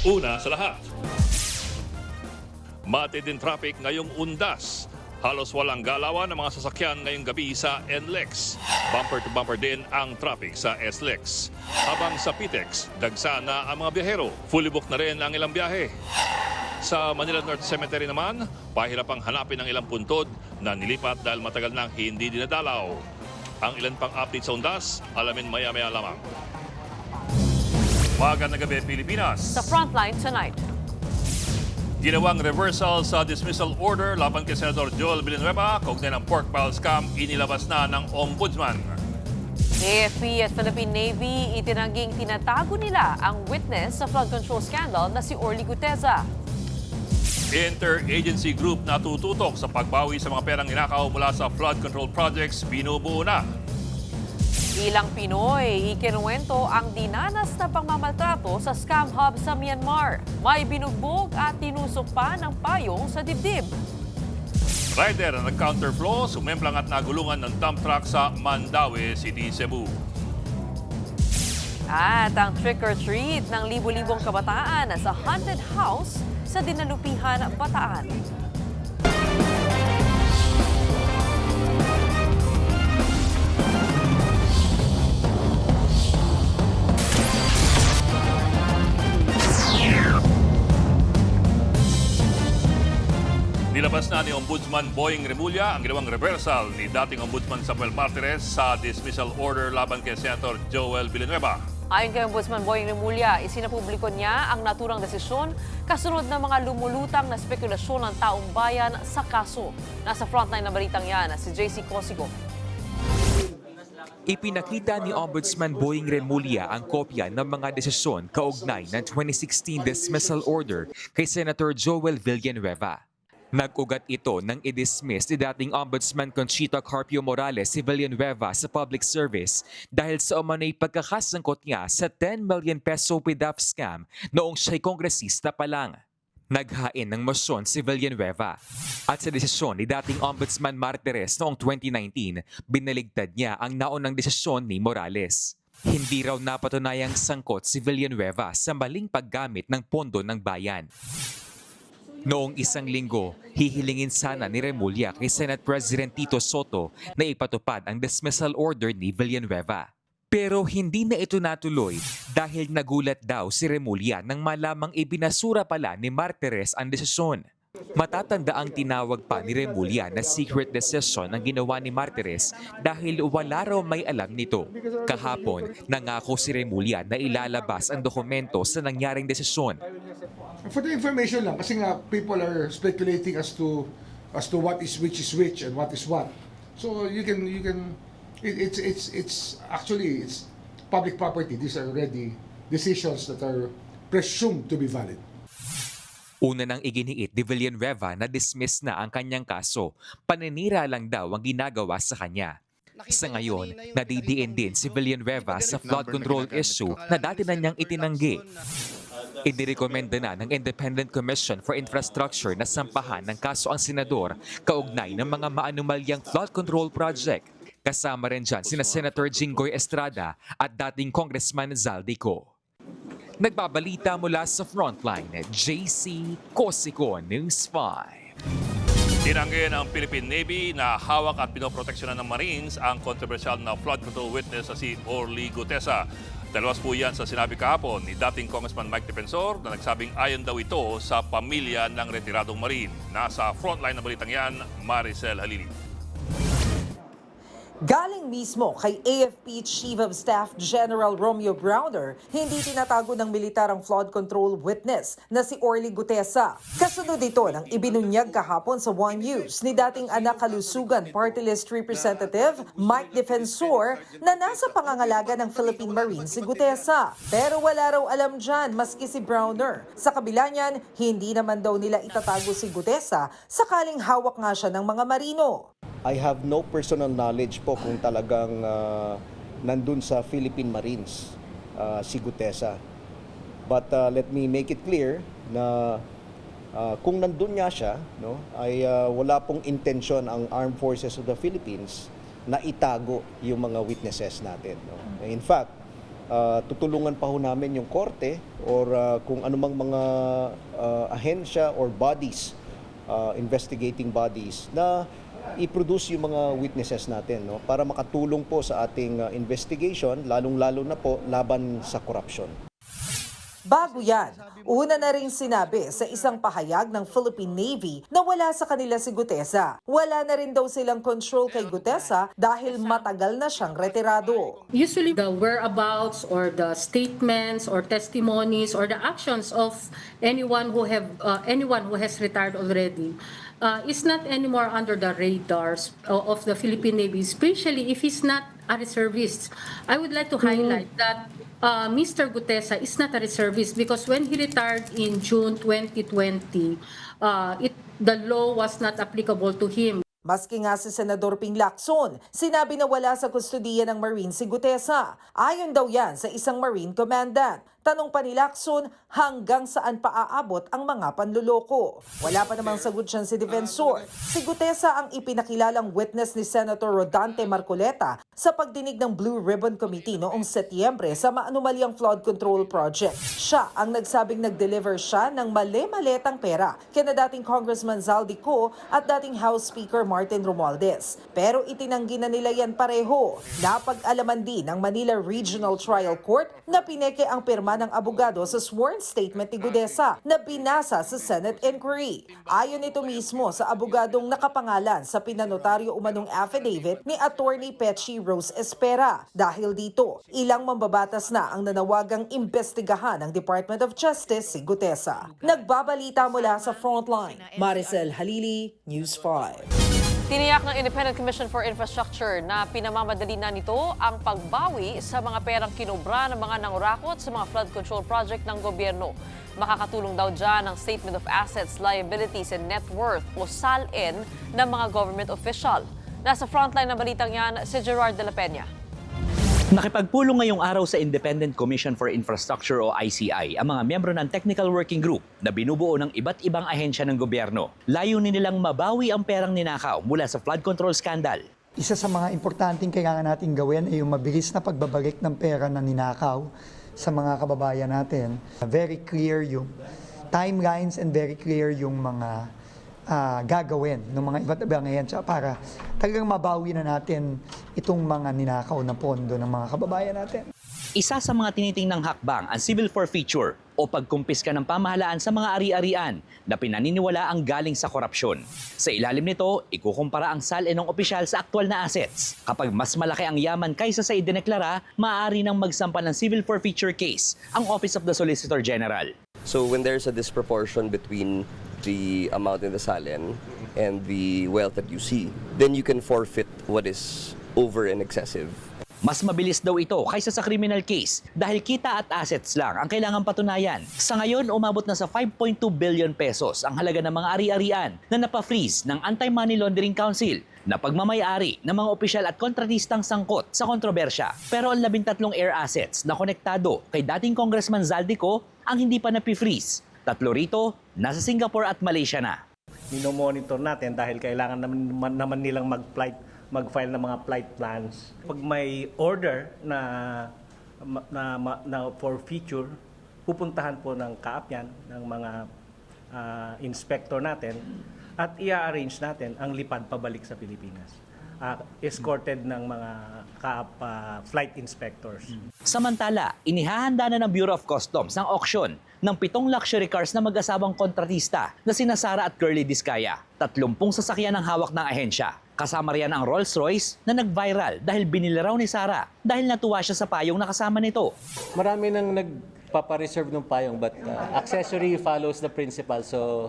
Una sa lahat, matinding traffic ngayong Undas. Halos walang galawan ng mga sasakyan ngayong gabi sa NLEX. Bumper to bumper din ang traffic sa SLEX. Habang sa PTEX, dagsa na ang mga biyahero. Fully booked na rin ang ilang biyahe. Sa Manila North Cemetery naman, pahirapang hanapin ang ilang puntod na nilipat dahil matagal nang hindi dinadalaw. Ang ilan pang update sa Undas, alamin maya-maya lamang. Magandang gabi, Pilipinas. Sa Frontline tonight. Ginawang reversal sa dismissal order laban kay Senator Joel Villanueva kaugnay ng pork barrel scam inilabas na ng Ombudsman. AFP at Philippine Navy itinangging tinatago nila ang witness sa flood control scandal na si Orly Guteza. Interagency group na tututok sa pagbawi sa mga perang ninakaw mula sa flood control projects binubuo na. Ilang Pinoy, ikinuwento ang dinanas na pangmamaltrato sa scam hub sa Myanmar. May binugbog at tinusok pa ng payong sa dibdib. Rider na nag-counterflow, sumemplang at nagulungan ng dump truck sa Mandaue City, Cebu. At ang trick-or-treat ng libo-libong kabataan sa haunted house sa Dinalupihan, Bataan. Nilabas na ni Ombudsman Boying Remulla ang ginawang reversal ni dating Ombudsman Samuel Martires sa dismissal order laban kay Senator Joel Villanueva. Ayon kay Ombudsman Boying Remulla, isinapubliko niya ang naturang desisyon kasunod ng mga lumulutang na spekulasyon ng taong bayan sa kaso. Nasa frontline na balitang yan, si JC Cosigo. Ipinakita ni Ombudsman Boying Remulla ang kopya ng mga desisyon kaugnay ng 2016 dismissal order kay Senator Joel Villanueva. Nag-ugat ito nang i-dismiss ni dating Ombudsman Conchita Carpio Morales si Villanueva sa public service dahil sa umano'y pagkakasangkot niya sa 10 million peso PDAF scam noong siya'y kongresista pa lang. Naghain ng mosyon si Villanueva. At sa desisyon ni dating Ombudsman Martires noong 2019, binaligtad niya ang naunang desisyon ni Morales. Hindi raw napatunayang sangkot si Villanueva sa maling paggamit ng pondo ng bayan. Noong isang linggo, hihilingin sana ni Remulla kay Senate President Tito Soto na ipatupad ang dismissal order ni Villanueva. Pero hindi na ito natuloy dahil nagulat daw si Remulla nang malamang ibinasura pala ni Martires ang desisyon. Matatanda ang tinawag pa ni Remulla na secret decision ang ginawa ni Martires dahil wala raw may alam nito. Kahapon, nangako si Remulla na ilalabas ang dokumento sa nangyaring desisyon. For the information lang, kasi nga people are speculating as to what is which and what is what. So it's actually public property. These are already decisions that are presumed to be valid. Una nang iginiit ni Villanueva na dismiss na ang kanyang kaso, paninira lang daw ang ginagawa sa kanya. Sa ngayon, nadidiin din si Villanueva sa flood control issue na dati na niyang itinanggi. Inirekomenda na ng Independent Commission for Infrastructure na sampahan ng kaso ang senador kaugnay ng mga maanumalyang flood control project. Kasama rin dyan sina Senator Jinggoy Estrada at dating Congressman Zaldico. Nagbabalita mula sa Frontline, JC Cosico, News 5. Tinanggi ng Philippine Navy na hawak at pinoproteksyonan ng Marines ang kontrobersyal na flood control witness na si Orly Guteza. Dalawas po yan sa sinabi kahapon ni dating Congressman Mike Defensor na nagsabing ayon daw ito sa pamilya ng retiradong Marine. Nasa frontline na balitang yan, Maricel Halili. Galing mismo kay AFP Chief of Staff General Romeo Browner, hindi tinatago ng militar ang flood control witness na si Orly Guteza. Kasunod ito ng ibinunyag kahapon sa One News ni dating anak kalusugan Party List Representative Mike Defensor na nasa pangangalaga ng Philippine Marines si Guteza. Pero wala raw alam dyan maski si Browner. Sa kabila niyan, hindi naman daw nila itatago si Guteza sakaling hawak nga siya ng mga marino. I have no personal knowledge po kung talagang nandun sa Philippine Marines si Guteza. But let me make it clear na kung nandun nga siya, no, ay wala pong intensyon ang Armed Forces of the Philippines na itago yung mga witnesses natin. No? In fact, tutulungan pa ho namin yung korte or kung anumang mga ahensya or bodies, investigating bodies na i-produce yung mga witnesses natin, no, para makatulong po sa ating investigation, lalong-lalo na po laban sa korupsyon. Bago yan, una na rin sinabi sa isang pahayag ng Philippine Navy na wala sa kanila si Gutesa. Wala na rin daw silang control kay Gutesa dahil matagal na siyang retirado. Usually the whereabouts or the statements or testimonies or the actions of anyone who has retired already is not anymore under the radars of the Philippine Navy, especially if he's not a reservist. I would like to highlight that Mr. Gutesa is not a reservist because when he retired in June 2020, the law was not applicable to him. Maski nga si Senador Ping Lacson, sinabi na wala sa kustudiya ng Marine si Gutesa. Ayon daw yan sa isang Marine Commandant. Tanong pa ni Lacson, hanggang saan pa aabot ang mga panluloko? Wala pa namang sagot siyan si Defensor. Si Gutesa ang ipinakilalang witness ni Senator Rodante Marcoleta sa pagdinig ng Blue Ribbon Committee noong Setyembre sa maanumalyang flood control project. Siya ang nagsabing nag-deliver siya ng mali-maletang pera kina dating Congressman Zaldico at dating House Speaker Martin Romualdez. Pero itinanggi na nila yan pareho. Napag-alaman din ng Manila Regional Trial Court na pineke ang pirma ng abogado sa sworn statement ni Gutesa na binasa sa Senate inquiry. Ayon ito mismo sa abogadong nakapangalan sa pinanotaryo umanong affidavit ni Attorney Petchy Rose Espera. Dahil dito, ilang mambabatas na ang nanawagang imbestigahan ng Department of Justice si Gutesa. Nagbabalita mula sa Frontline, Maricel Halili, News 5. Tiniyak ng Independent Commission for Infrastructure na pinamamadali na nito ang pagbawi sa mga perang kinobra ng mga nangurakot sa mga flood control project ng gobyerno. Makakatulong daw dyan ang Statement of Assets, Liabilities and Net Worth o SALN ng mga government official. Nasa frontline ng balitang yan, si Gerard de la Peña. Nakipagpulong ngayong araw sa Independent Commission for Infrastructure o ICI ang mga miyembro ng Technical Working Group na binubuo ng iba't ibang ahensya ng gobyerno. Layunin nilang mabawi ang perang ninakaw mula sa flood control scandal. Isa sa mga importanteng kailangan natin gawin ay yung mabilis na pagbabalik ng pera na ninakaw sa mga kababayan natin. Very clear yung timelines and very clear yung mga gagawin ng mga iba't ibang ahensya para talagang mabawi na natin itong mga ninakaw na pondo ng mga kababayan natin. Isa sa mga tinitingnang hakbang ang civil forfeiture o pagkumpiska ng pamahalaan sa mga ari-arian na pinaniniwala ang galing sa korupsyon. Sa ilalim nito, ikukumpara ang SALN ng opisyal sa aktual na assets. Kapag mas malaki ang yaman kaysa sa idineklara, maaari nang magsampa ng civil forfeiture case ang Office of the Solicitor General. So when there's a disproportion between the amount in the SALN and the wealth that you see, then you can forfeit what is over and excessive. Mas mabilis daw ito kaysa sa criminal case dahil kita at assets lang ang kailangan patunayan. Sa ngayon, umabot na sa 5.2 billion pesos ang halaga ng mga ari-arian na napafreeze ng Anti-Money Laundering Council na pagmamayari ng mga opisyal at kontratistang sangkot sa kontrobersya. Pero ang 13 air assets na konektado kay dating Congressman Zaldico ang hindi pa napi-freeze. 3 rito, nasa Singapore at Malaysia na. Minomonitor natin dahil kailangan naman nilang mag-file ng mga flight plans. Pag may order na for feature, pupuntahan po ng kaapyan ng mga inspector natin at i-arrange natin ang lipad pabalik sa Pilipinas. Escorted ng mga flight inspectors. Samantala, inihahanda na ng Bureau of Customs ang auction ng 7 luxury cars na mag-asawang kontratista na sina Sara at Curly Discaya. 30 sasakyan ang hawak ng ahensya. Kasama riyan ang Rolls-Royce na nag-viral dahil binili raw ni Sara dahil natuwa siya sa payong nakasama nito. Marami nang nagpapareserve ng payong but accessory follows the principal, so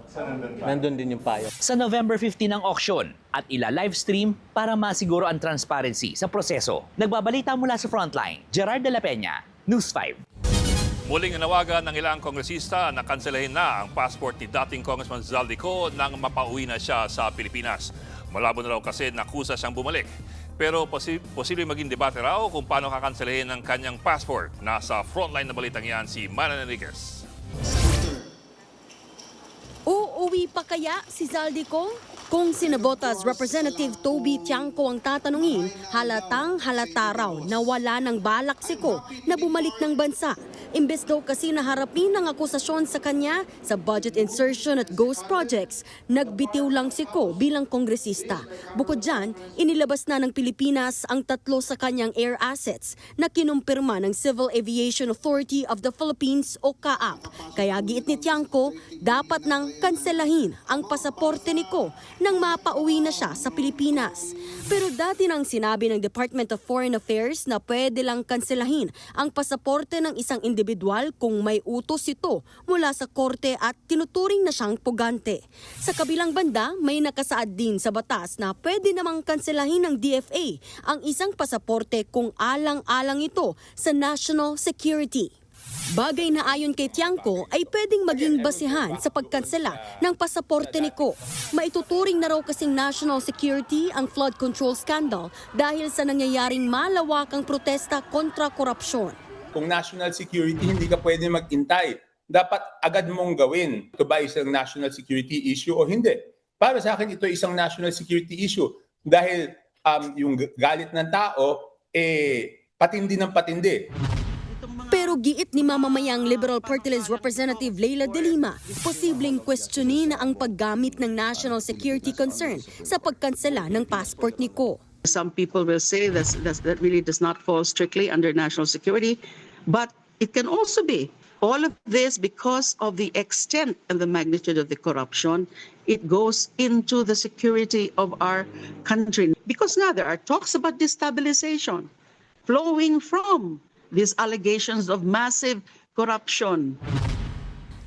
nandun din yung payong. Sa November 15 ang auction at ila-livestream para masiguro ang transparency sa proseso. Nagbabalita mula sa Frontline, Gerard de la Peña, News 5. Muling inawagan ng ilang kongresista na kanselahin na ang passport ni dating Congressman Zaldico nang mapauwi na siya sa Pilipinas. Malabo na raw kasi nakusa siyang bumalik. Pero posible maging debate raw kung paano kakanselahin ang kanyang passport. Nasa frontline na balitang yan si Manan Enriquez. Uuwi pa kaya si Zaldico? Kung si Navota's Representative Toby Tiangco ang tatanungin, halatang halata raw na wala ng balak si Ko na bumalik ng bansa. Imbes daw kasi naharapin ang akusasyon sa kanya sa budget insertion at ghost projects, nagbitiw lang si Ko bilang kongresista. Bukod dyan, inilabas na ng Pilipinas ang 3 sa kanyang air assets na kinumpirma ng Civil Aviation Authority of the Philippines o CAAP. Kaya giit ni Tiangco, dapat nang kanselahin ang pasaporte ni Ko nang mapauwi na siya sa Pilipinas. Pero dati nang sinabi ng Department of Foreign Affairs na pwede lang kanselahin ang pasaporte ng isang individual kung may utos ito mula sa korte at tinuturing na siyang pugante. Sa kabilang banda, may nakasaad din sa batas na pwede namang kanselahin ng DFA ang isang pasaporte kung alang-alang ito sa national security. Bagay na ayon kay Tiangco ay pwedeng maging basihan sa pagkansela ng pasaporte ni Ko. Maituturing na raw kasing national security ang flood control scandal dahil sa nangyayaring malawakang protesta kontra korupsyon. Kung national security, hindi ka pwede mag-intay. Dapat agad mong gawin. Ito ba isang national security issue o hindi? Para sa akin, ito isang national security issue dahil yung galit ng tao, patindi ng patindi. Pero giit ni mamamayang Liberal Party List Representative Leila De Lima, posibleng questionin ang paggamit ng national security concern sa pagkansela ng passport ni Ko. Some people will say that really does not fall strictly under national security, but it can also be. All of this because of the extent and the magnitude of the corruption, it goes into the security of our country. Because now there are talks about destabilization flowing from these allegations of massive corruption.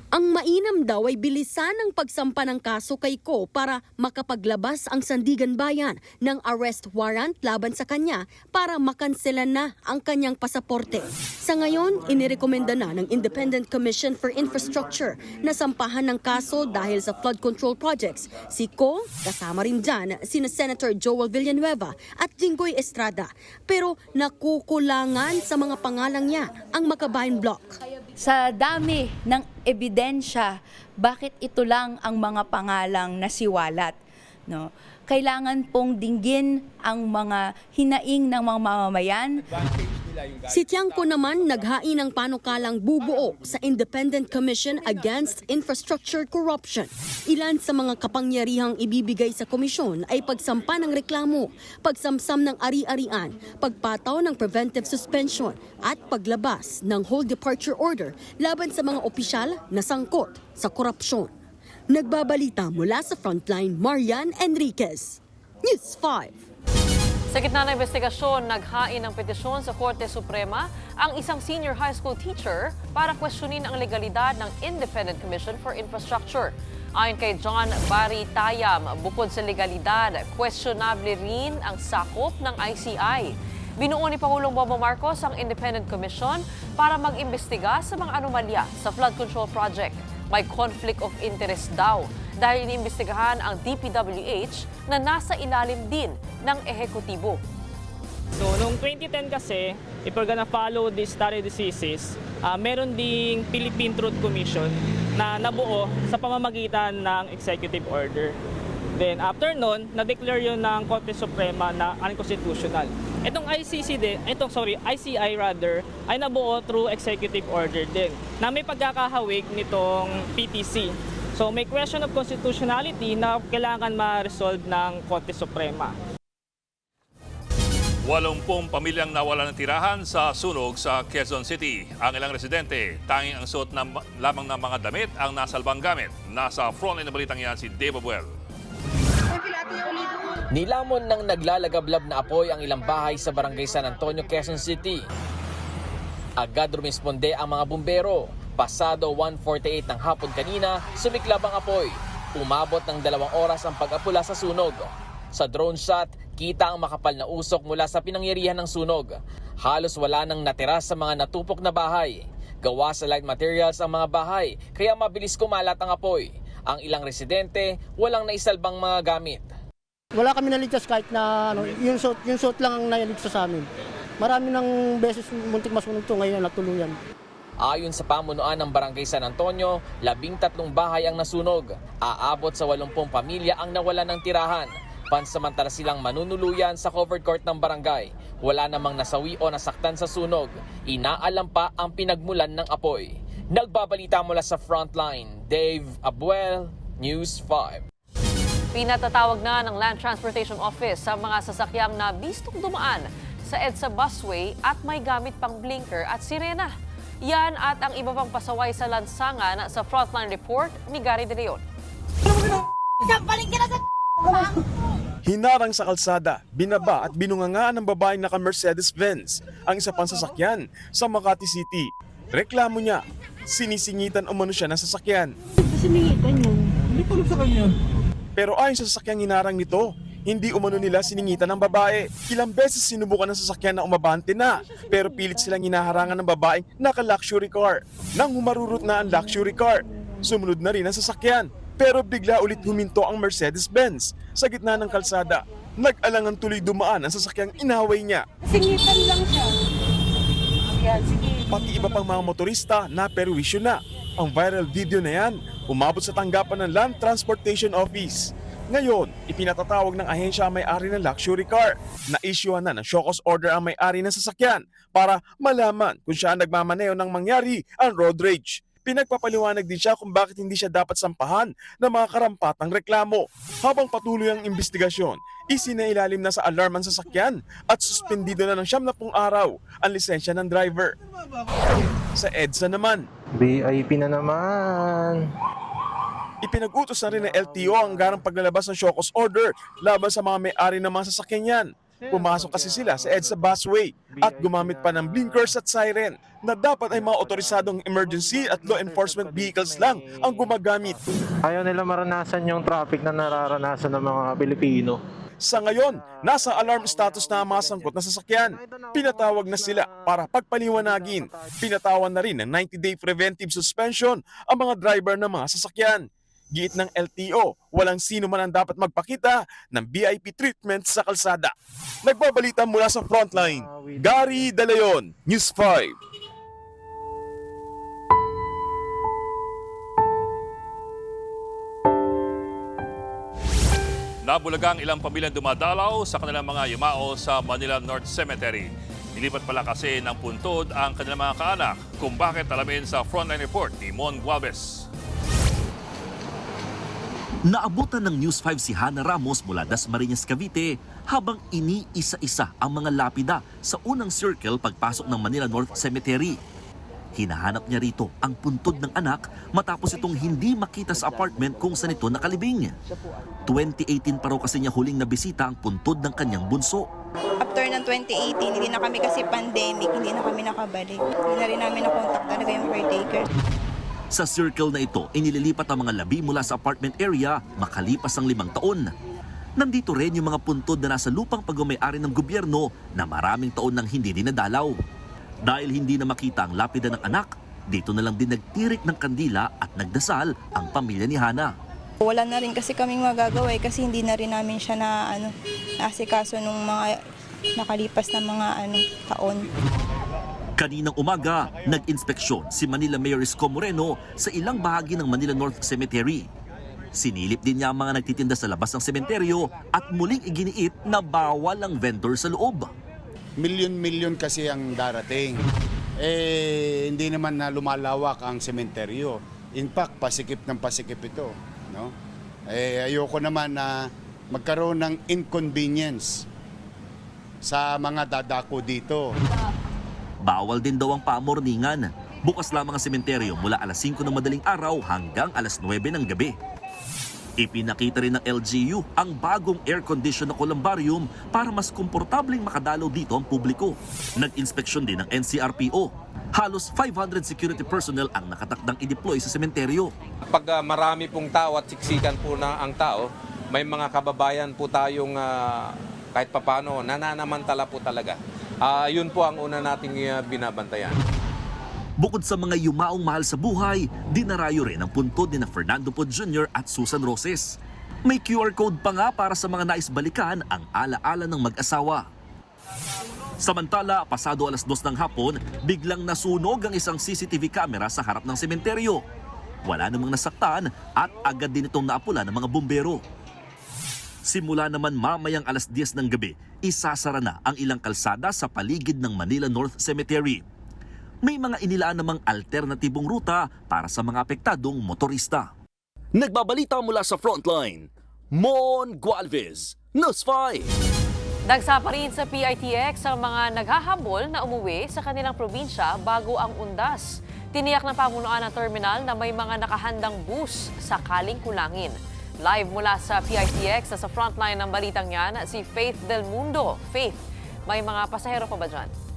Ang mainam daw ay bilisan ang pagsampa ng kaso kay Ko para makapaglabas ang Sandigan Bayan ng arrest warrant laban sa kanya para makanselan na ang kanyang pasaporte. Sa ngayon, inirekomenda na ng Independent Commission for Infrastructure na sampahan ng kaso dahil sa flood control projects. Si Ko, kasama rin dyan sina Senator Joel Villanueva at Jinggoy Estrada. Pero nakukulangan sa mga pangalang niya ang Makabayan Bloc. Sa dami ng ebidensya, bakit ito lang ang mga pangalang nasiwalat? No? Kailangan pong dinggin ang mga hinaing ng mga mamamayan. Si Tiangco naman naghain ng panukalang bubuo sa Independent Commission Against Infrastructure Corruption. Ilan sa mga kapangyarihang ibibigay sa komisyon ay pagsampa ng reklamo, pagsamsam ng ari-arian, pagpataw ng preventive suspension at paglabas ng hold departure order laban sa mga opisyal na sangkot sa korupsyon. Nagbabalita mula sa Frontline, Marian Enriquez, News 5. Sa gitna ng investigasyon, naghain ng petisyon sa Korte Suprema ang isang senior high school teacher para questionin ang legalidad ng Independent Commission for Infrastructure. Ayon kay John Barry Tayam, bukod sa legalidad, questionable rin ang sakop ng ICI. Binuo ni Pangulong Bongbong Marcos ang Independent Commission para mag-imbestiga sa mga anomalya sa flood control project. May conflict of interest daw dahil iniimbestigahan ang DPWH na nasa ilalim din ng ehekutibo. So noong 2010 kasi, if we're gonna follow these study diseases, meron ding Philippine Truth Commission na nabuo sa pamamagitan ng executive order. Then after nun, na-declare yun ng Korte Suprema na unconstitutional. Itong ICI ay nabuo through executive order din na may pagkakahawig nitong PTC. So may question of constitutionality na kailangan ma-resolve ng Korte Suprema. 80 pamilyang nawalan ng tirahan sa sunog sa Quezon City. Ang ilang residente, tanging ang suot lamang ng mga damit ang nasalbang gamit. Nasa frontline na balitang yan si Dave Abuel. Nilamon ng naglalagablab na apoy ang ilang bahay sa barangay San Antonio, Quezon City. Agad rumisponde ang mga bumbero. Pasado 1:48 ng hapon kanina, sumiklab ang apoy. Umabot ng 2 oras ang pag-apula sa sunog. Sa drone shot, kita ang makapal na usok mula sa pinangyarihan ng sunog. Halos wala nang natira sa mga natupok na bahay. Gawa sa light materials ang mga bahay, kaya mabilis kumalat ang apoy. Ang ilang residente, walang naisalbang mga gamit. Wala kami naligtas kahit na yung suit lang ang nailigtas sa amin. Marami ng beses muntik masunog to, ngayon natuluyan. Ayon sa pamunuan ng Barangay San Antonio, 13 bahay ang nasunog. Aabot sa 80 pamilya ang nawala ng tirahan. Pansamantala silang manunuluyan sa covered court ng barangay. Wala namang nasawi o nasaktan sa sunog. Inaalam pa ang pinagmulan ng apoy. Nagbabalita mula sa Frontline, Dave Abuel, News 5. Pinatatawag na ng Land Transportation Office sa mga sasakyang na bistong dumaan sa EDSA busway at may gamit pang blinker at sirena. Yan at ang iba pang pasaway sa lansangan sa Frontline Report ni Gary De Leon. Hinarang sa kalsada, binaba at binungangaan ng babaeng naka-Mercedes-Benz ang isa pang sasakyan sa Makati City. Reklamo niya, sinisingitan umano siya ng sasakyan. Siningitan yun. Hindi pa sa kanya. Pero ayon sa sasakyang hinarang nito, hindi umano nila siningitan ng babae. Ilang beses sinubukan ng sasakyan na umabante na, pero pilit silang hinaharangan ng babaeng naka-luxury car. Nang humarurot na ang luxury car, sumunod na rin ang sasakyan. Pero bigla ulit huminto ang Mercedes-Benz sa gitna ng kalsada. Nag-alangan tuloy dumaan ang sasakyang inaway niya. Singitan lang siya. Yan, sige. Pati iba pang mga motorista na perwisyo na. Ang viral video na yan, umabot sa tanggapan ng Land Transportation Office. Ngayon, ipinatatawag ng ahensya ang may-ari ng luxury car. Na-issuehan na ng show cause order ang may-ari ng sasakyan para malaman kung siya ang nagmamaneo ng mangyari ang road rage. Pinagpapaliwanag din siya kung bakit hindi siya dapat sampahan ng mga karampatang reklamo. Habang patuloy ang investigasyon, isinailalim na sa alarm ang sasakyan at suspendido na ng 70 araw ang lisensya ng driver. Sa EDSA naman, VIP na naman. Ipinag-utos na rin ng LTO ang garang paglalabas ng show cause order laban sa mga may-ari ng mga sasakyan yan. Pumasok kasi sila sa EDSA busway at gumamit pa ng blinkers at siren na dapat ay mga otorisadong emergency at law enforcement vehicles lang ang gumagamit. Ayaw nila maranasan yung traffic na nararanasan ng mga Pilipino. Sa ngayon, nasa alarm status na ang mga sangkot na sasakyan. Pinatawag na sila para pagpaliwanagin. Pinatawan na rin ng 90-day preventive suspension ang mga driver ng mga sasakyan. Giit ng LTO, walang sino man ang dapat magpakita ng VIP treatment sa kalsada. Nagbabalita mula sa Frontline, Gary De Leon, News 5. Nabulagang ilang pamilyang dumadalaw sa kanilang mga yumao sa Manila North Cemetery. Nilipat pala kasi ng puntod ang kanilang mga kaanak. Kung bakit, alamin sa Frontline Report ni Mon Gualvez. Naabutan ng News 5 si Hana Ramos mula Dasmariñas, Cavite habang iniisa-isa ang mga lapida sa unang circle pagpasok ng Manila North Cemetery. Hinahanap niya rito ang puntod ng anak matapos itong hindi makita sa apartment kung saan ito nakalibing. 2018 pa raw kasi niya huling nabisita ang puntod ng kanyang bunso. After ng 2018, hindi na kami kasi pandemic, hindi na kami nakabalik. Hindi na rin namin nakontak talaga yung caretaker. Sa circle na ito, inililipat ang mga labi mula sa apartment area makalipas ang 5 taon. Nandito rin yung mga puntod na nasa lupang pagmamayari ng gobyerno na maraming taon nang hindi dinadalaw. Dahil hindi na makita ang lapida ng anak, dito na lang din nagtirik ng kandila at nagdasal ang pamilya ni Hana. Wala na rin kasi kaming magagawa kasi hindi na rin namin siya naasikaso nung mga nakalipas na mga taon. Kaninang umaga, nag-inspeksyon si Manila Mayor Isko Moreno sa ilang bahagi ng Manila North Cemetery. Sinilip din niya ang mga nagtitinda sa labas ng sementeryo at muling iginiit na bawal ang vendor sa loob. Milyon-milyon kasi ang darating. Hindi naman na lumalawak ang sementeryo. In fact, pasikip ng pasikip ito. No? Ayoko naman na magkaroon ng inconvenience sa mga dadako dito. Bawal din daw ang pamorningan. Bukas lamang ang sementeryo mula alas 5 ng madaling araw hanggang alas 9 ng gabi. Ipinakita rin ng LGU ang bagong air-conditioned na columbarium para mas komportableng makadalaw dito ang publiko. Nag-inspeksyon din ng NCRPO. Halos 500 security personnel ang nakatakdang i-deploy sa sementeryo. Pag marami pong tao at siksikan po na ang tao, may mga kababayan po tayong kahit papano nananamantala po talaga. Yun po ang una nating binabantayan. Bukod sa mga yumaong mahal sa buhay, dinarayo rin ang puntod ni Fernando Poe Jr. at Susan Roses. May QR code pa nga para sa mga nais balikan ang alaala ng mag-asawa. Samantala, pasado alas 2 ng hapon, biglang nasunog ang isang CCTV camera sa harap ng sementeryo. Wala namang nasaktan at agad din itong naapula ng mga bumbero. Simula naman mamayang alas 10 ng gabi, isasara na ang ilang kalsada sa paligid ng Manila North Cemetery. May mga inilaan namang alternatibong ruta para sa mga apektadong motorista. Nagbabalita mula sa Frontline, Mon Gualvez, News 5. Dagsa pa rin sa PITX ang mga naghahabol na umuwi sa kanilang probinsya bago ang undas. Tiniyak ng pamunuan ng terminal na may mga nakahandang bus sakaling kulangin. Live mula sa PITX sa frontline ng balitang yan, si Faith Del Mundo. Faith, may mga pasahero pa ba dyan?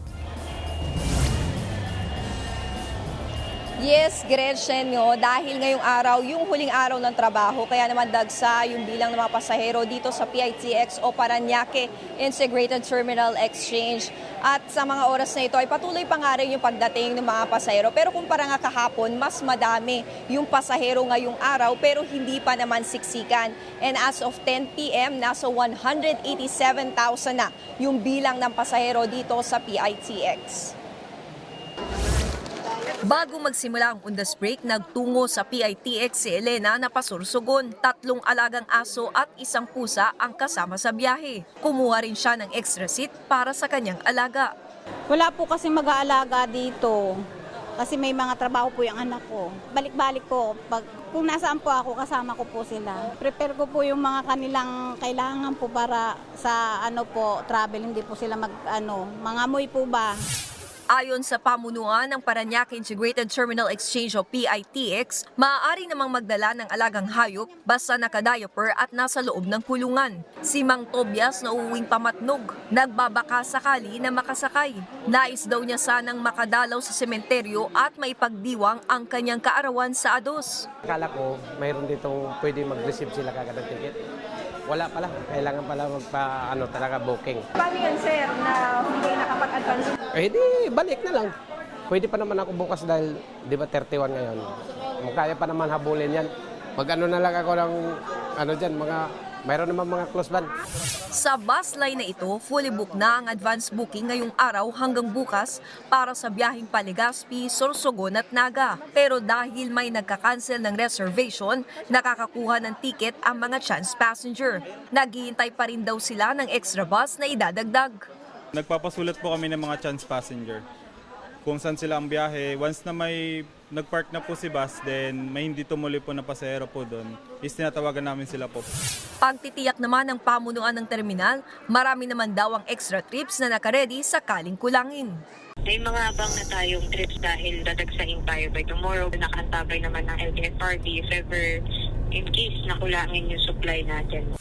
Yes, Gretchen, dahil ngayong araw, yung huling araw ng trabaho, kaya naman dagsa yung bilang ng mga pasahero dito sa PITX o Parañaque Integrated Terminal Exchange. At sa mga oras na ito ay patuloy pa nga rin yung pagdating ng mga pasahero. Pero kumpara nga kahapon, mas madami yung pasahero ngayong araw pero hindi pa naman siksikan. And as of 10 p.m., nasa 187,000 na yung bilang ng pasahero dito sa PITX. Bago magsimula ang undas break, nagtungo sa PITX si Elena na pasursugon. 3 alagang aso at 1 pusa ang kasama sa biyahe. Kumuha rin siya ng extra seat para sa kanyang alaga. Wala po kasi mag-aalaga dito kasi may mga trabaho po yung anak ko. Balik-balik po. Kung nasaan po ako, kasama ko po sila. Prepare ko po yung mga kanilang kailangan po para sa travel, hindi po sila mangamoy po ba. Ayon sa pamunuan ng Parañaque Integrated Terminal Exchange o PITX, maaari namang magdala ng alagang hayop basta naka-diaper at nasa loob ng kulungan. Si Mang Tobias na uuwing pamatnog, nagbabaka sakali na makasakay. Nais daw niya sanang makadalaw sa sementeryo at maipagdiwang ang kanyang kaarawan sa ADOS. Akala ko mayroon ditong pwede mag-receive sila kagad ng ticket. Wala pala, kailangan pala talaga booking. Paano yan, sir, na hindi nakapag-advance? Di balik na lang. Pwede pa naman ako bukas dahil di ba 31 ngayon. Kaya pa naman habulin yan. Na lang ako ng mayroon naman mga close van. Sa bus line na ito, fully booked na ang advance booking ngayong araw hanggang bukas para sa biyaheng Paligaspi, Sorsogon at Naga. Pero dahil may nagka-cancel ng reservation, nakakakuha ng ticket ang mga chance passenger. Naghihintay pa rin daw sila ng extra bus na idadagdag. Nagpapasulat po kami ng mga chance passenger. Kung saan sila ang biyahe, once na may nagpark na po si bus, then may hindi tumuloy po na pasahero po doon, is tinatawagan namin sila po. Pagtitiyak naman ng pamunuan ng terminal, marami naman daw ang extra trips na nakaredy sakaling kulangin. May mga abang na tayong trips dahil dadagsahin tayo by tomorrow. Nakaantabay naman ng LTFRB if ever in case nakulangin yung supply natin.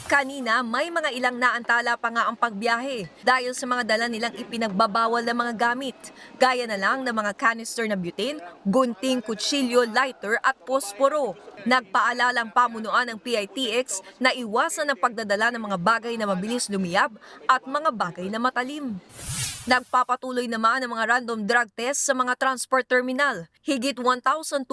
Kanina, may mga ilang naantala pa nga ang pagbiyahe dahil sa mga dala nilang ipinagbabawal na mga gamit. Gaya na lang ng mga canister na butane, gunting, kutsilyo, lighter at posporo. Nagpaalala ang pamunuan ng PITX na iwasan ang pagdadala ng mga bagay na mabilis lumiyab at mga bagay na matalim. Nagpapatuloy naman ang mga random drug test sa mga transport terminal. Higit 1,200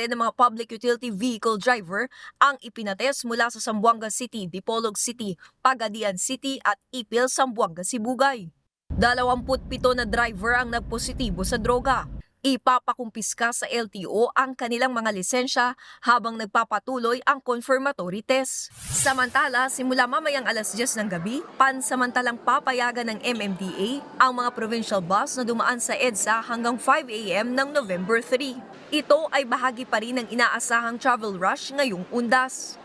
na mga public utility vehicle driver ang ipinatest mula sa Zamboanga City, Dipolog City, Pagadian City at Ipil, Zamboanga, Sibugay. 27 na driver ang nagpositibo sa droga. Ipapakumpiska sa LTO ang kanilang mga lisensya habang nagpapatuloy ang confirmatory test. Samantala, simula mamayang alas 10 ng gabi, pansamantalang papayagan ng MMDA ang mga provincial bus na dumaan sa EDSA hanggang 5 a.m. ng November 3. Ito ay bahagi pa rin ng inaasahang travel rush ngayong undas.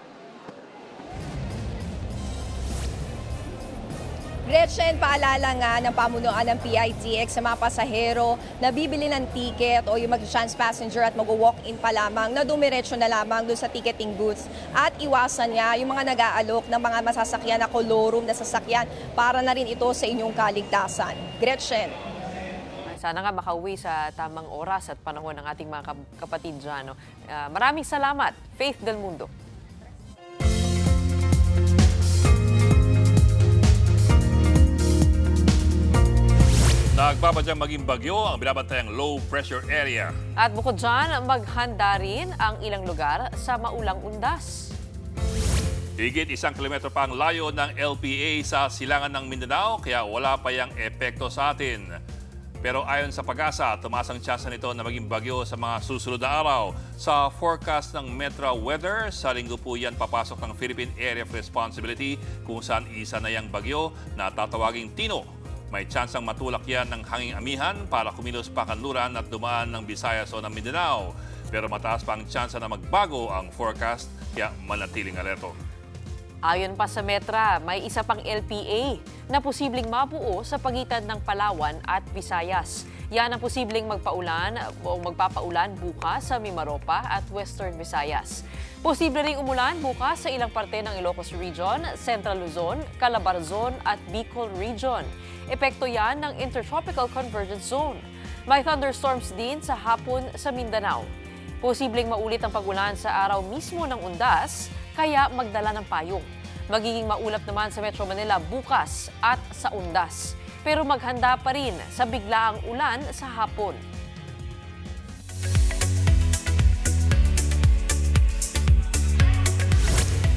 Gretchen, paalala nga ng pamunuan ng PITX sa mga pasahero na bibili ng ticket o yung mag-chance passenger at mag-walk-in pa lamang na dumiretso na lamang doon sa ticketing booths at iwasan nga yung mga nag-aalok ng mga masasakyan na kolorum na sasakyan para na rin ito sa inyong kaligtasan. Gretchen. Sana nga makauwi sa tamang oras at panahon ng ating mga kapatid dyan. Maraming salamat, Faith Del Mundo. Nagpapadyang maging bagyo ang binabantayang low pressure area. At bukod dyan, maghanda rin ang ilang lugar sa maulang undas. Higit 1 kilometro pa ang layo ng LPA sa silangan ng Mindanao kaya wala pa yang epekto sa atin. Pero ayon sa Pag-asa, tumaas ang tsansa nito na maging bagyo sa mga susunod na araw. Sa forecast ng Metro Weather, sa linggo po yan papasok ng Philippine Area of Responsibility kung saan isa na yang bagyo na tatawaging Tino. May tsansang matulak yan ng hanging amihan para kumilos pa kanluran at dumaan ng Visayas o ng Mindanao. Pero mataas pa ang tsansa na magbago ang forecast kaya manatiling alerto. Ayon pa sa Metra, may isa pang LPA na posibleng mabuo sa pagitan ng Palawan at Visayas. Yan ang posibleng magpaulan o magpapaulan bukas sa Mimaropa at Western Visayas. Posible ring umulan bukas sa ilang parte ng Ilocos Region, Central Luzon, Calabarzon at Bicol Region. Epekto yan ng Intertropical Convergence Zone. May thunderstorms din sa hapon sa Mindanao. Posibleng maulit ang pagulan sa araw mismo ng undas, kaya magdala ng payong. Magiging maulap naman sa Metro Manila bukas at sa undas. Pero maghanda pa rin sa biglaang ulan sa hapon.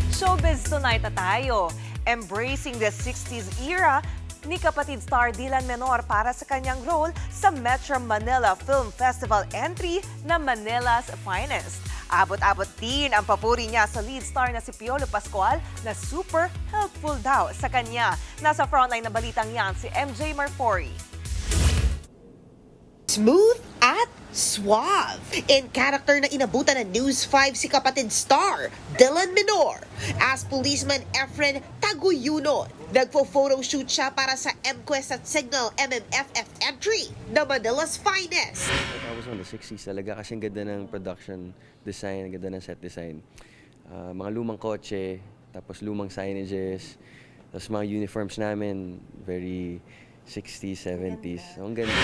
Showbiz tonight na tayo. Embracing the 60s era ni kapatid star Dylan Menor para sa kanyang role sa Metro Manila Film Festival entry na Manila's Finest. Abot-abot din ang papuri niya sa lead star na si Piolo Pascual na super helpful daw sa kanya. Nasa frontline na balitang yan si MJ Marfori. Smooth at suave. In character na inabutan ng News 5 si kapatid star Dylan Menor as policeman Efren Taguyunon. Nagpo-photoshoot siya para sa MQuest at Signal MMFF entry na Manila's Finest. I was on the 60s talaga kasi ang ganda ng production design, ang ganda ng set design. Mga lumang kotse, tapos lumang signages, tapos mga uniforms namin, very 60s, 70s. So, ang ganda.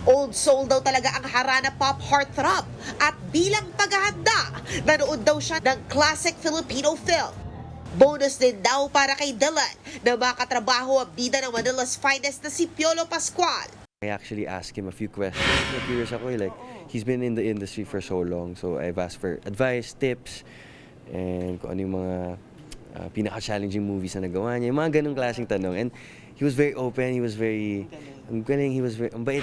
Old soul daw talaga ang harana pop heartthrob at bilang paghahanda, nanood daw siya ng classic Filipino film. Bonus din daw para kay Dylan na makatrabaho ang bida ng Manila's Finest na si Piolo Pascual. I actually asked him a few questions. Curious ako, like, he's been in the industry for so long, so I've asked for advice, tips, and kung ano yung mga pinaka-challenging movies na nagawa niya, yung mga ganong klaseng tanong. And he was very open, he was very, ang galing, he was very, ang bait.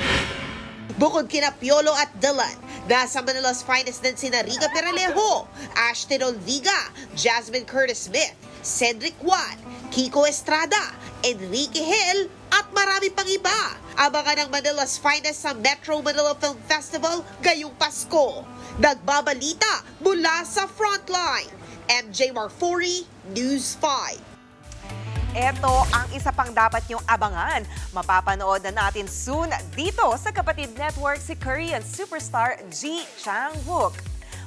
Bukod kina Piolo at Dylan, nasa Manila's Finest din sina Riga Peralejo, Ashton Olviga, Jasmine Curtis Smith, Cedric Juan, Kiko Estrada, Enrique Hill, at marami pang iba. Abangan ang Manila's Finest sa Metro Manila Film Festival ngayong Pasko. Nagbabalita mula sa Frontline. MJ Marfori, News 5. Ito ang isa pang dapat niyong abangan. Mapapanood na natin soon dito sa kapatid network si Korean superstar Ji Chang-wook.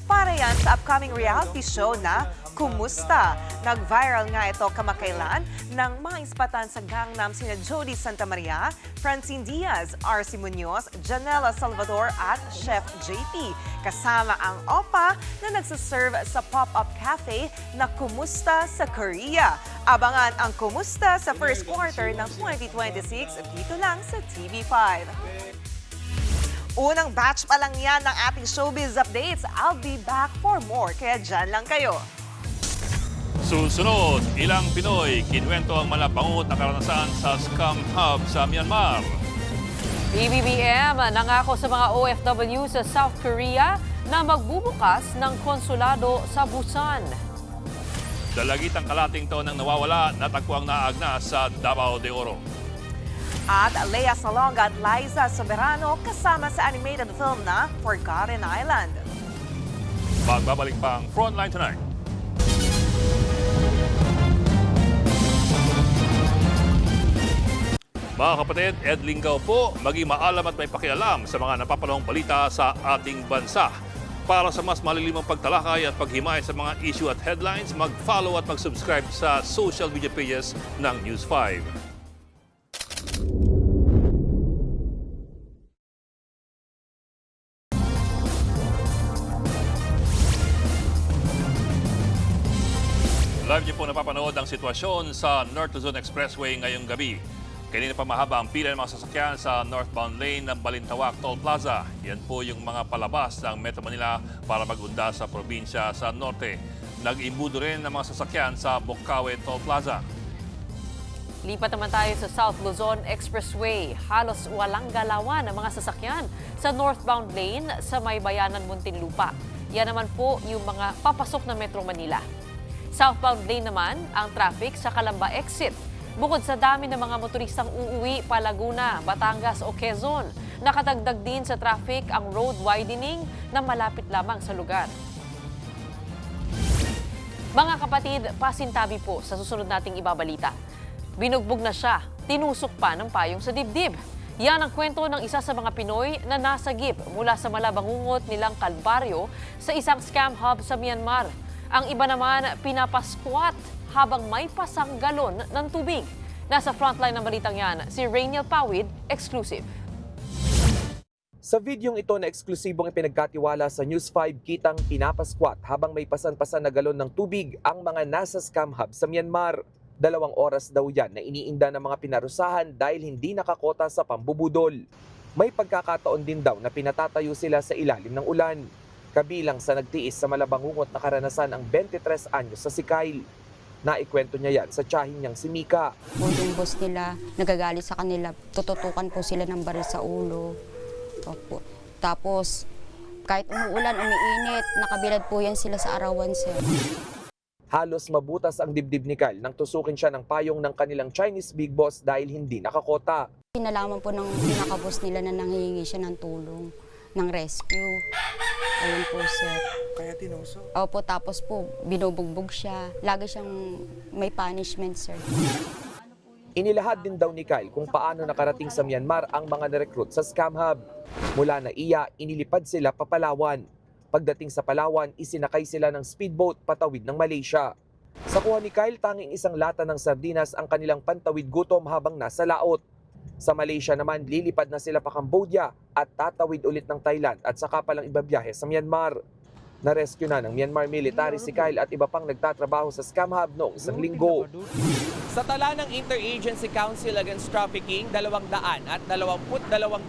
Para yan sa upcoming reality show na Kumusta. Nag-viral nga ito kamakailan nang maispatan sa Gangnam sina Jody Santa Maria, Francine Diaz, RC Munoz, Janela Salvador at Chef JP. Kasama ang OPA na nagsaserve sa pop-up cafe na Kumusta sa Korea. Abangan ang Kumusta sa first quarter ng 2026 dito lang sa TV5. Unang batch pa lang yan ng ating showbiz updates. I'll be back for more, kaya dyan lang kayo. Susunod, ilang Pinoy kinwento ang malapangot na karanasan sa scam hub sa Myanmar. PBBM nangako sa mga OFW sa South Korea na magbubukas ng konsulado sa Busan. Dalagitang kalating taon ang nawawala, natagpuang naagna sa Davao de Oro. At Lea Salonga at Liza Soberano kasama sa animated film na Forgotten Island. Magbabalik pa ang Frontline Tonight. Mga kapatid, Ed Lingaw po, maging maalam at may pakialam sa mga napapanahong balita sa ating bansa. Para sa mas malilimang pagtalakay at paghimay sa mga issue at headlines, mag-follow at mag-subscribe sa social media pages ng News 5. Live niyo po napapanood ang sitwasyon sa North Luzon Expressway ngayong gabi. Kanina pa mahaba ang pila ng mga sasakyan sa northbound lane ng Balintawak Toll Plaza. Yan po yung mga palabas ng Metro Manila para mag-unda sa probinsya sa norte. Nag-imbudo rin ng mga sasakyan sa Bocaue Toll Plaza. Lipat naman tayo sa South Luzon Expressway. Halos walang galawan ang mga sasakyan sa northbound lane sa may Bayanan, Muntinlupa. Yan naman po yung mga papasok na Metro Manila. Southbound lane naman ang traffic sa Calamba exit. Bukod sa dami ng mga motoristang uuwi pa Laguna, Batangas o Quezon, nakadagdag din sa traffic ang road widening na malapit lamang sa lugar. Mga kapatid, pasintabi po sa susunod nating ibabalita. Binugbog na siya, tinusok pa ng payong sa dibdib. Yan ang kwento ng isa sa mga Pinoy na nasagip mula sa malabangungot nilang Kalbaryo sa isang scam hub sa Myanmar. Ang iba naman pinapasquat habang may pasang galon ng tubig. Nasa frontline ng balitang yan, si Rainiel Pawid, exclusive. Sa videong ito na eksklusibong ipinagkatiwala sa News 5, kitang pinapasquat habang may pasan-pasan na galon ng tubig ang mga nasa scam hub sa Myanmar. 2 oras daw yan na iniinda ng mga pinarusahan dahil hindi nakakota sa pambubudol. May pagkakataon din daw na pinatatayo sila sa ilalim ng ulan. Kabilang sa nagtiis sa malabangungot na karanasan ang 23 anyos sa si Kyle. Naikwento niya yan sa tiyahin niyang si Mika. Yung boss nila, nagagalit sa kanila, tututukan po sila ng baril sa ulo. Opo. Tapos, kahit umuulan, umiinit, nakabilad po yan sila sa arawan, sir. Halos mabutas ang dibdib ni Kyle nang tusukin siya ng payong ng kanilang Chinese big boss dahil hindi nakakota. Pinalaman po ng pinaka-boss nila na nanghihingi siya ng tulong, ng rescue. Ayun po, sir. Kaya tinusok? Opo, tapos po, binubugbog siya. Lagi siyang may punishment, sir. Inilahad din daw ni Kyle kung paano nakarating sa Myanmar ang mga na-recruit sa scam hub. Mula na iya, inilipad sila pa Palawan. Pagdating sa Palawan, isinakay sila ng speedboat patawid ng Malaysia. Sa kuha ni Kyle, tanging isang lata ng sardinas ang kanilang pantawid gutom habang nasa laot. Sa Malaysia naman, lilipad na sila pa Cambodia at tatawid ulit ng Thailand at saka palang ibabiyahe sa Myanmar. Na-rescue na ng Myanmar military si Kyle at iba pang nagtatrabaho sa scam hub noong isang linggo. Sa tala ng Interagency Council Against Trafficking, 222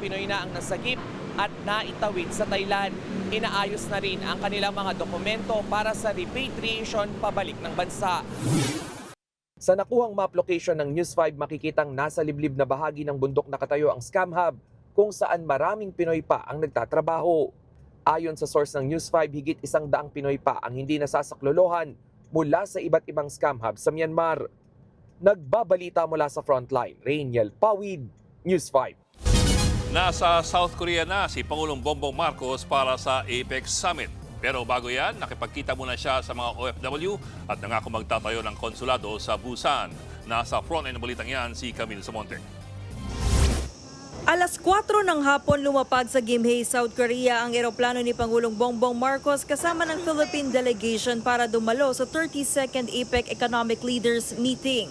Pinoy na ang nasagip at naitawid sa Thailand. Inaayos na rin ang kanilang mga dokumento para sa repatriation pabalik ng bansa. Sa nakuhang map location ng News 5, makikitang nasa liblib na bahagi ng bundok nakatayo ang scam hub kung saan maraming Pinoy pa ang nagtatrabaho. Ayon sa source ng News 5, higit 100 Pinoy pa ang hindi nasasaklolohan mula sa iba't ibang scam hub sa Myanmar. Nagbabalita mula sa frontline, Rainiel Pawid, News 5. Nasa South Korea na si Pangulong Bongbong Marcos para sa APEC Summit. Pero bago yan, nakipagkita muna siya sa mga OFW at nangako magtatayo ng konsulado sa Busan. Nasa frontline ng balitang yan si Camille Samonte. Alas 4 ng hapon lumapag sa Gimhae, South Korea ang eroplano ni Pangulong Bongbong Marcos kasama ng Philippine delegation para dumalo sa 32nd APEC Economic Leaders Meeting.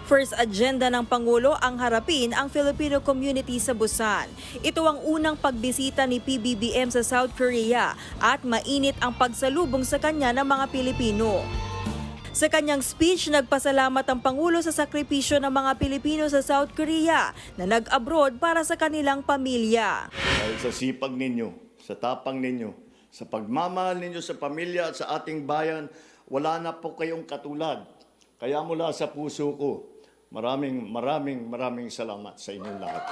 First agenda ng Pangulo ang harapin ang Filipino community sa Busan. Ito ang unang pagbisita ni PBBM sa South Korea at mainit ang pagsalubong sa kanya ng mga Pilipino. Sa kanyang speech, nagpasalamat ang Pangulo sa sakripisyo ng mga Pilipino sa South Korea na nag-abroad para sa kanilang pamilya. Dahil sa sipag ninyo, sa tapang ninyo, sa pagmamahal ninyo sa pamilya at sa ating bayan, wala na po kayong katulad. Kaya mula sa puso ko, maraming salamat sa inyong lahat.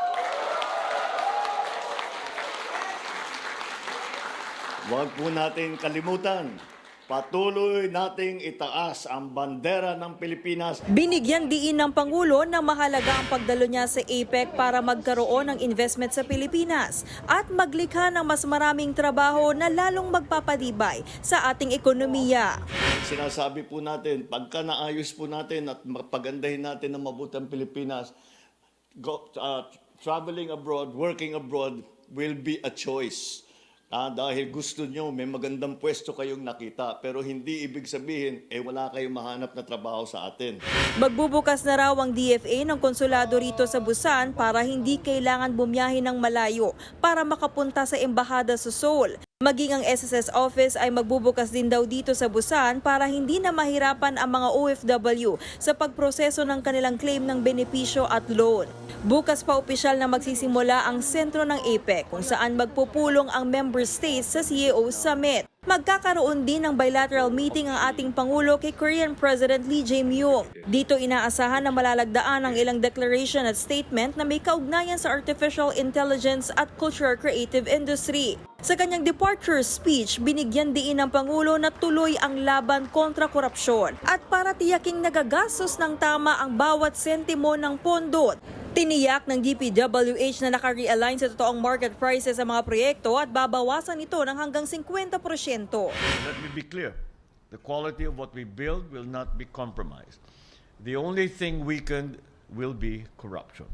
Huwag po natin kalimutan, patuloy nating itaas ang bandera ng Pilipinas. Binigyan diin ng Pangulo na mahalaga ang pagdalo niya sa APEC para magkaroon ng investment sa Pilipinas at maglikha ng mas maraming trabaho na lalong magpapadibay sa ating ekonomiya. Sinasabi po natin, pagka naayos po natin at mapagandahin natin ang mabutang Pilipinas, traveling abroad, working abroad will be a choice. Dahil gusto nyo, may magandang pwesto kayong nakita, pero hindi ibig sabihin, wala kayong mahanap na trabaho sa atin. Magbubukas na raw ang DFA ng konsulado rito sa Busan para hindi kailangan bumiyahe ng malayo para makapunta sa embahada sa Seoul. Maging ang SSS office ay magbubukas din daw dito sa Busan para hindi na mahirapan ang mga OFW sa pagproseso ng kanilang claim ng benepisyo at loan. Bukas pa opisyal na magsisimula ang sentro ng APEC kung saan magpupulong ang member states sa CEO Summit. Magkakaroon din ng bilateral meeting ang ating Pangulo kay Korean President Lee Jae-myung. Dito inaasahan na malalagdaan ang ilang declaration at statement na may kaugnayan sa artificial intelligence at cultural creative industry. Sa kanyang departure speech, binigyan diin ng Pangulo na tuloy ang laban kontra korupsyon at para tiyaking nagagastos ng tama ang bawat sentimo ng pondo. Tiniyak ng DPWH na naka-realign sa totoong market prices sa mga proyekto at babawasan ito ng hanggang 50%. Let me be clear. The quality of what we build will not be compromised. The only thing weakened will be corruption.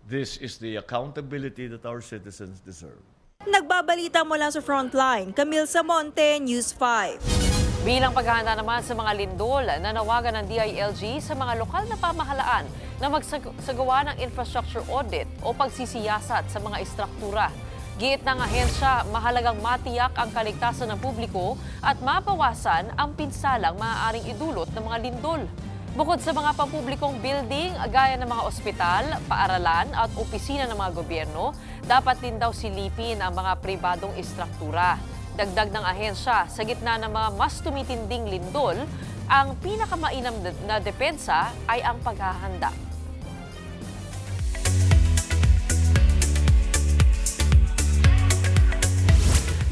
This is the accountability that our citizens deserve. Nagbabalita mula sa Frontline, Camille Samonte, News 5. Bilang paghahanda naman sa mga lindol, nanawagan ng DILG sa mga lokal na pamahalaan na magsagawa ng infrastructure audit o pagsisiyasat sa mga istruktura. Giit ng ahensya, mahalagang matiyak ang kaligtasan ng publiko at mabawasan ang pinsalang maaaring idulot ng mga lindol. Bukod sa mga pampublikong building, gaya ng mga ospital, paaralan at opisina ng mga gobyerno, dapat din daw silipin ang mga pribadong istruktura. Dagdag ng ahensya, sa gitna ng mga mas tumitinding lindol, ang pinakamainam na depensa ay ang paghahanda.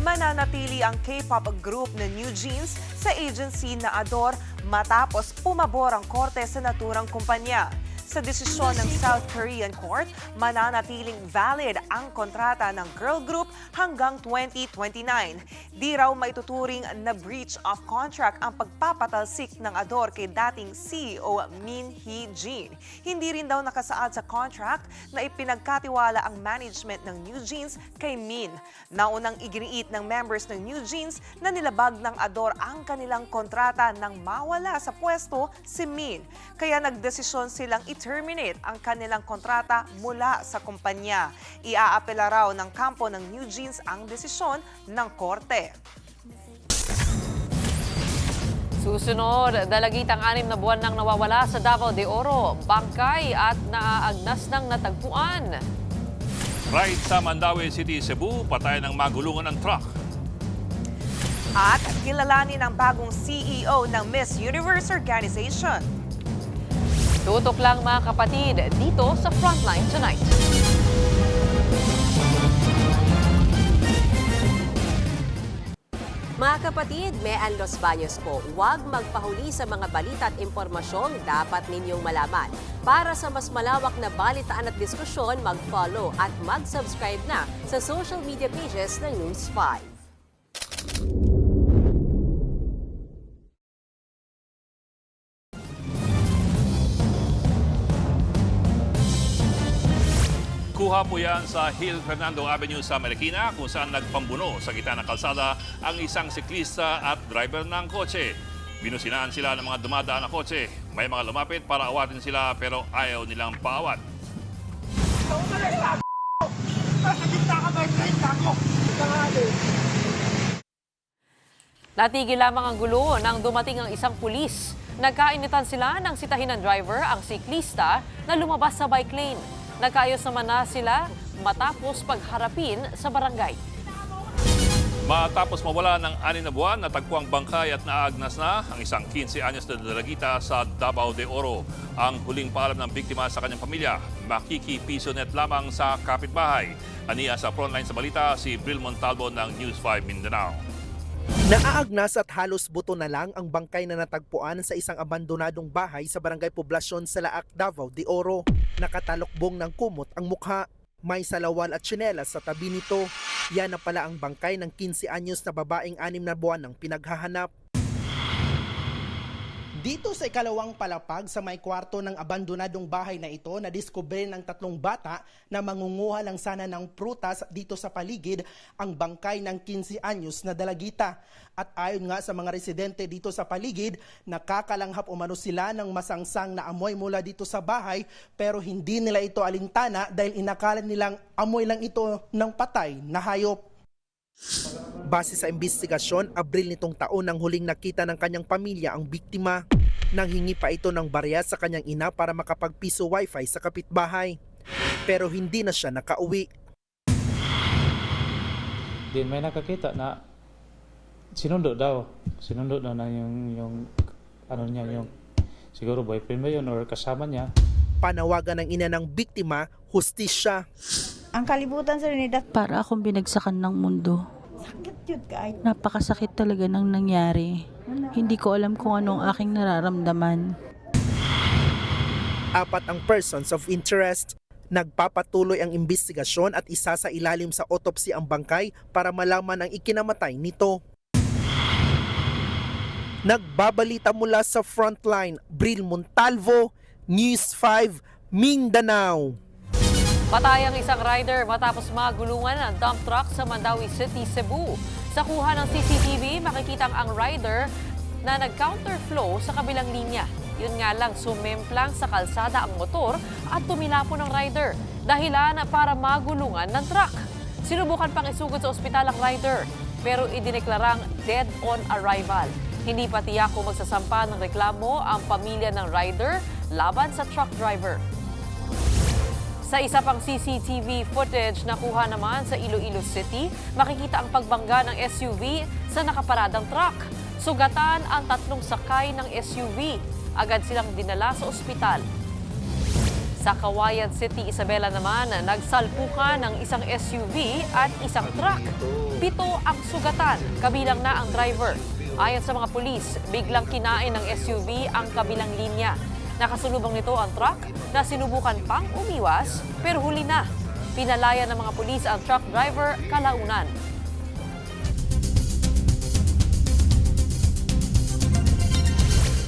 Mananatili ang K-pop group na New Jeans sa agency na Ador matapos pumabor ang korte sa naturang kumpanya. Sa desisyon ng South Korean Court, mananatiling valid ang kontrata ng girl group hanggang 2029. Di raw maituturing na breach of contract ang pagpapatalsik ng Ador kay dating CEO Min Hee-jin. Hindi rin daw nakasaad sa contract na ipinagkatiwala ang management ng New Jeans kay Min. Naunang iginiit ng members ng New Jeans na nilabag ng Ador ang kanilang kontrata nang mawala sa pwesto si Min. Kaya nagdesisyon silang terminate ang kanilang kontrata mula sa kumpanya. Iaapela raw ng kampo ng New Jeans ang desisyon ng korte. Susunod, dalagitang 6 na buwan nang nawawala sa Davao de Oro, bangkay at naaagnas ng natagpuan. Right sa Mandaue City, Cebu, patay ng magulungan ng truck. At kilalanin ang bagong CEO ng Miss Universe Organization. Tutok lang mga kapatid dito sa Frontline Tonight. Mga kapatid, Mean Los Baños po, huwag magpahuli sa mga balita at impormasyong dapat ninyong malaman. Para sa mas malawak na balitaan at diskusyon, mag-follow at mag-subscribe na sa social media pages ng News 5. Kuha po yan sa Hill Fernando Avenue sa Marikina kung saan nagpambuno sa gitna ng kalsada ang isang siklista at driver ng kotse. Binusinaan sila ng mga dumadaan na kotse. May mga lumapit para awatin sila pero ayaw nilang paawat. Natigil lamang ang gulo nang dumating ang isang pulis. Nagkainitan sila nang sitahin ng driver ang siklista na lumabas sa bike lane. Nagkaayos naman na sila matapos pagharapin sa barangay. Matapos mawala ng 6 na buwan, natagpuang bangkay at naagnas na ang isang 15 anyos na dalagita sa Davao de Oro. Ang huling paalam ng biktima sa kanyang pamilya, makikipiso net lamang sa kapitbahay. Aniya sa Frontline sa balita, si Bril Montalvo ng News 5 Mindanao. Naaagnas at halos buto na lang ang bangkay na natagpuan sa isang abandonadong bahay sa Barangay Poblasyon sa Laak, Davao de Oro. Nakatalokbong ng kumot ang mukha. May salawal at tsinelas sa tabi nito. Yan na pala ang bangkay ng 15 anyos na babaeng 6 na buwan ng pinaghahanap. Dito sa ikalawang palapag sa may kwarto ng abandonadong bahay na ito, nadiskubre ng 3 bata na mangunguha lang sana ng prutas dito sa paligid ang bangkay ng 15 anyos na dalagita. At ayon nga sa mga residente dito sa paligid, nakakalanghap umano sila ng masangsang na amoy mula dito sa bahay pero hindi nila ito alintana dahil inakala nilang amoy lang ito ng patay na hayop. Base sa investigasyon, Abril nitong taon nang huling nakita ng kanyang pamilya ang biktima. Nanghingi pa ito ng barya sa kanyang ina para makapagpiso wifi sa kapitbahay. Pero hindi na siya nakauwi. Din may nakakita na Sinundo daw na yung ano niya, yung siguro boyfriend ba yun or kasama niya. Panawagan ng ina ng biktima, hustisya. Ang kalibutan sa Trinidad. Para akong binagsakan ng mundo. Sakit yun kahit. Napakasakit talaga ng nangyari. Hindi ko alam kung anong aking nararamdaman. 4 ang persons of interest. Nagpapatuloy ang investigasyon at isa sa ilalim sa autopsy ang bangkay para malaman ang ikinamatay nito. Nagbabalita mula sa Frontline, Bril Montalvo, News 5, Mindanao. Patay ang isang rider matapos magulungan ng dump truck sa Mandawi City, Cebu. Sa kuha ng CCTV, makikita ang rider na nag-counterflow sa kabilang linya. Yun nga lang, sumemplang sa kalsada ang motor at tumilapo ng rider. Dahilan para magulungan ng truck. Sinubukan pang isugod sa ospital ang rider, pero idineklarang dead on arrival. Hindi pa tiyak kung magsasampa ng reklamo ang pamilya ng rider laban sa truck driver. Sa isa pang CCTV footage na kuha naman sa Iloilo City, makikita ang pagbangga ng SUV sa nakaparadang truck. Sugatan ang 3 sakay ng SUV. Agad silang dinala sa ospital. Sa Cauayan City, Isabela naman, nagsalpukan ng isang SUV at isang truck. 7 ang sugatan, kabilang na ang driver. Ayon sa mga pulis, biglang kinain ng SUV ang kabilang linya. Nakasulubong nito ang truck na sinubukan pang umiwas pero huli na. Pinalaya ng mga pulis ang truck driver kalaunan.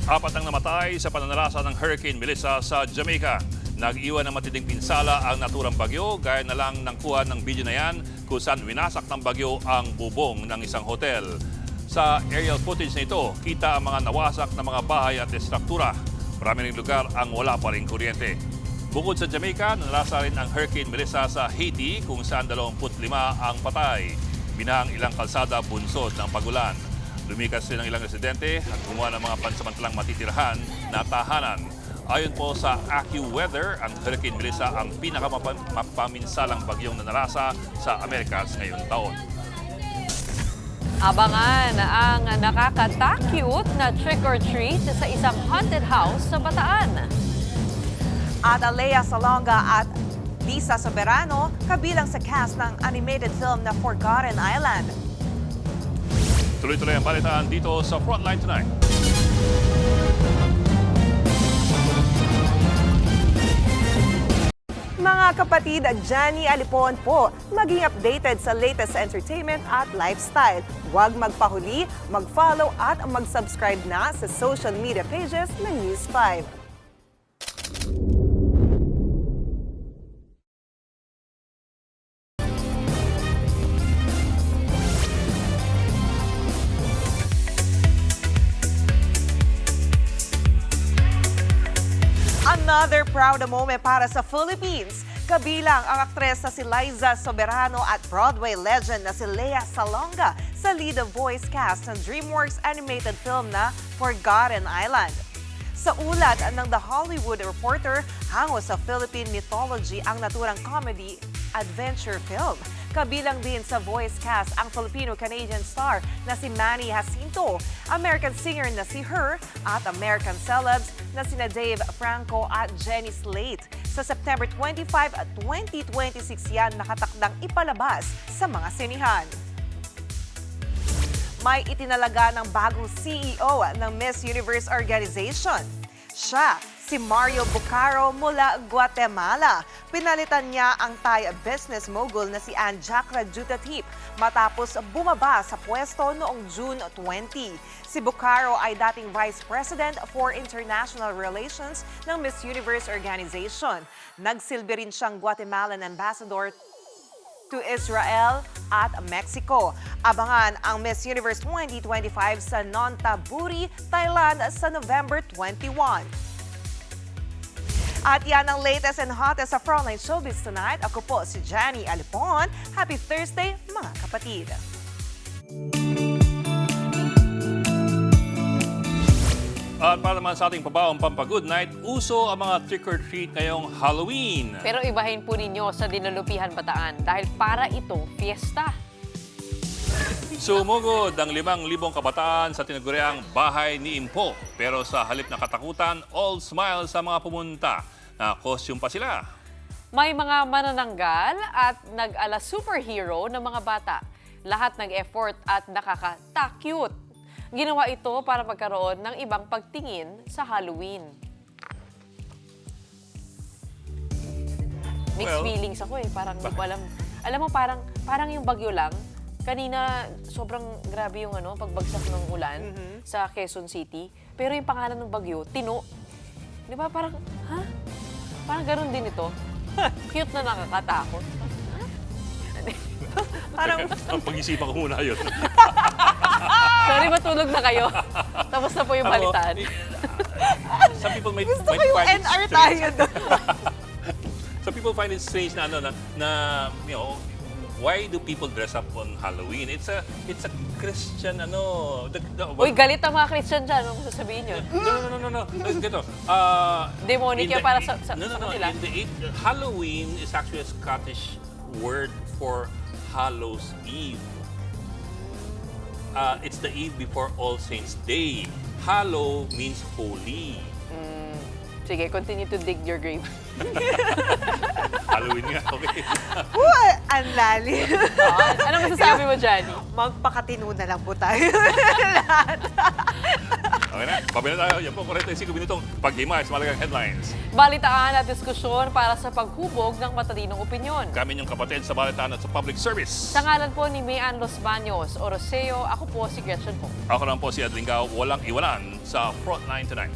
Apat ang namatay sa pananalasa ng Hurricane Melissa sa Jamaica. Nag-iwan ng matinding pinsala ang naturang bagyo, gaya na lang ng kuha ng video na yan kung saan winasak ng bagyo ang bubong ng isang hotel. Sa aerial footage na ito, kita ang mga nawasak na mga bahay at estruktura. Marami ring lugar ang wala pa ring kuryente. Bukod sa Jamaica, nanalasa rin ang Hurricane Melissa sa Haiti kung saan 25 ang patay. Binahang ilang kalsada bunsod ng pagulan. Lumikas din ang ilang residente at gumawa ng mga pansamantalang matitirahan na tahanan. Ayon po sa AccuWeather, ang Hurricane Melissa ang pinakamapaminsalang bagyong nanalasa sa Amerikas ngayong taon. Abangan ang nakaka-cute na trick-or-treat sa isang haunted house sa Bataan. At Alea Salonga at Lisa Soberano kabilang sa cast ng animated film na Forgotten Island. Tuloy-tuloy ang balitaan dito sa Frontline Tonight. Mga kapatid, Jenny Alipon po, maging updated sa latest entertainment at lifestyle. Huwag magpahuli, mag-follow at mag-subscribe na sa social media pages ng News 5. Another proud moment para sa Philippines. Kabilang ang aktres na si Liza Soberano at Broadway legend na si Lea Salonga sa lead voice cast ng DreamWorks animated film na Forgotten Island. Sa ulat ng The Hollywood Reporter, hango sa Philippine mythology ang naturang comedy adventure film. Kabilang din sa voice cast ang Filipino-Canadian star na si Manny Jacinto, American singer na si Her, at American celebs na sina Dave Franco at Jenny Slate. Sa September 25, 2026 yan nakatakdang ipalabas sa mga sinihan. May itinalaga ng bagong CEO ng Miss Universe Organization. Siya, si Mario Bucaro mula Guatemala. Pinalitan niya ang Thai business mogul na si Anjakra Jutatip matapos bumaba sa pwesto noong June 20. Si Bucaro ay dating Vice President for International Relations ng Miss Universe Organization. Nagsilbi rin siyang Guatemalan Ambassador to Israel at Mexico. Abangan ang Miss Universe 2025 sa Nonthaburi, Thailand sa November 21. At yan ang latest and hottest sa Frontline Showbiz Tonight. Ako po si Jenny Alipon. Happy Thursday, mga kapatid. At para naman sa ating pabawang pampagood night, uso ang mga trick-or-treat ngayong Halloween. Pero ibahin po ninyo sa Dinulupihan Bataan dahil para itong fiesta. Sumugod ang 5,000 kabataan sa tinaguriang bahay ni Impo. Pero sa halip na katakutan, all smile sa mga pumunta. Na-costume pa sila. May mga manananggal at nag-ala superhero ng mga bata. Lahat nag-effort at nakaka-cute. Ginawa ito para magkaroon ng ibang pagtingin sa Halloween. Mixed feelings ako parang hindi ko alam. Alam mo, parang yung bagyo lang. Kanina, sobrang grabe yung pagbagsak ng ulan sa Quezon City. Pero yung pangalan ng bagyo, Tino. Di ba? Parang, ha? Parang gano'n din ito. Cute na nakakatakot. Parang... Pag-isipan ko muna yun. Sorry, matulog na kayo. Tapos na po yung balitaan. Some people might Gusto ko yung find it NR strange. tayo doon. Some people find it strange na you know, why do people dress up on Halloween? It's a Christian Uy, galit ang mga Christian dyan. Ano sasabihin yun? No. Dito. Demonic yan para sa kanila. Halloween is actually a Scottish word for Hallows Eve. It's the eve before All Saints Day. Hallow means holy. Sige, continue to dig your grave. Halloween nga, okay. Ang lalim. Ano masasabi mo, Johnny? Magpakatino na lang po tayo. Lahat. Okay na, pabila tayo. Yan po, 45 minutong paghimay sa malagang headlines. Balitaan at diskusyon para sa paghubog ng matalinong opinyon. Kami yung kapatid sa balitaan at sa public service. Sa ngalan po ni Mayan Los Baños, Oroseo, ako po si Gretchen Ho. Ako lang po si Adlingao, walang iwanan sa Frontline Tonight.